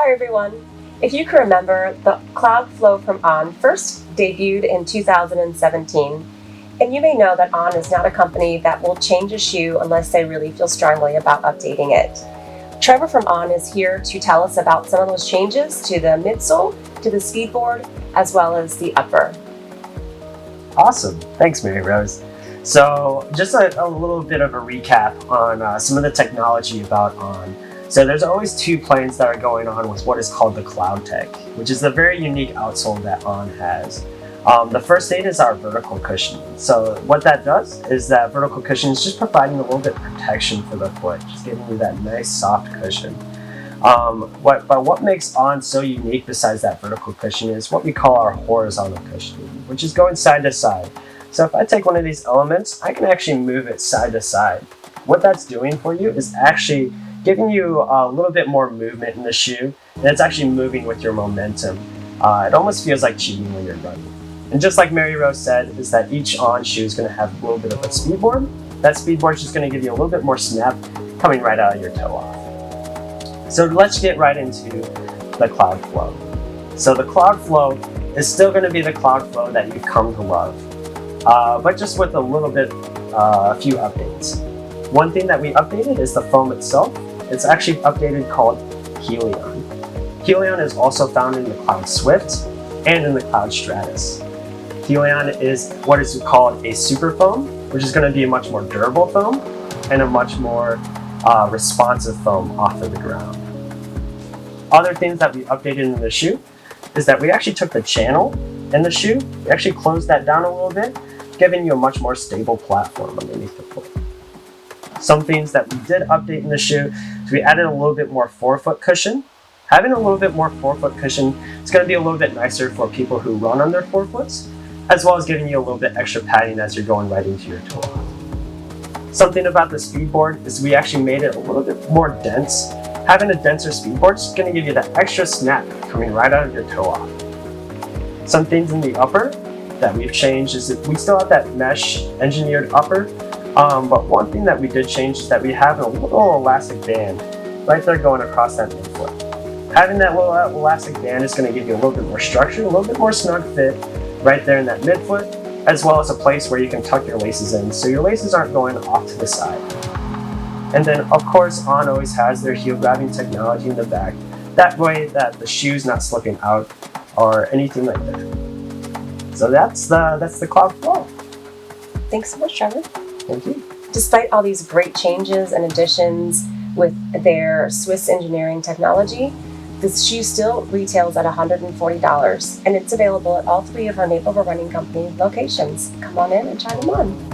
Hi everyone! If you can remember, the Cloudflow from On first debuted in 2017, and you may know that On is not a company that will change a shoe unless they really feel strongly about updating it. Trevor from On is here to tell us about some of those changes to the midsole, to the Speedboard, as well as the upper. Awesome. Thanks, Mary Rose. So just a little bit of a recap on some of the technology about On. So there's always two planes that are going on with what is called the Cloud Tech, which is the very unique outsole that On has. The first thing is our vertical cushioning. So what that does is that vertical cushion is just providing a little bit of protection for the foot, just giving you that nice soft cushion. But what makes On so unique besides that vertical cushion is what we call our horizontal cushioning, which is going side to side. So if I take one of these elements, I can actually move it side to side. What that's doing for you is actually giving you a little bit more movement in the shoe, and it's actually moving with your momentum. It almost feels like cheating when you're running. And just like Mary Rose said, is that each On shoe is going to have a little bit of a speedboard. That speedboard is just going to give you a little bit more snap coming right out of your toe off. So let's get right into the Cloudflow. So the Cloudflow is still going to be the Cloudflow that you've come to love, but just with a few updates. One thing that we updated is the foam itself. It's actually updated called Helion. Helion is also found in the Cloud Swift and in the Cloud Stratus. Helion is what is called a super foam, which is going to be a much more durable foam and a much more responsive foam off of the ground. Other things that we updated in the shoe is that we actually took the channel in the shoe, we actually closed that down a little bit, giving you a much more stable platform underneath the foot. Some things that we did update in the shoe is we added a little bit more forefoot cushion. Having a little bit more forefoot cushion is going to be a little bit nicer for people who run on their forefoots, as well as giving you a little bit extra padding as you're going right into your toe off. Something about the Speedboard is we actually made it a little bit more dense. Having a denser Speedboard is going to give you that extra snap coming right out of your toe off. Some things in the upper that we've changed is that we still have that mesh engineered upper, but one thing that we did change is that we have a little elastic band right there going across that midfoot. Having that little elastic band is going to give you a little bit more structure, a little bit more snug fit right there in that midfoot, as well as a place where you can tuck your laces in so your laces aren't going off to the side. And then of course On always has their heel grabbing technology in the back, that way that the shoe's not slipping out or anything like that. So that's the Cloudflow. Thanks so much, Trevor. Thank you. Despite all these great changes and additions with their Swiss engineering technology, this shoe still retails at $140, and it's available at all three of our Naperville Running Company locations. Come on in and try them on.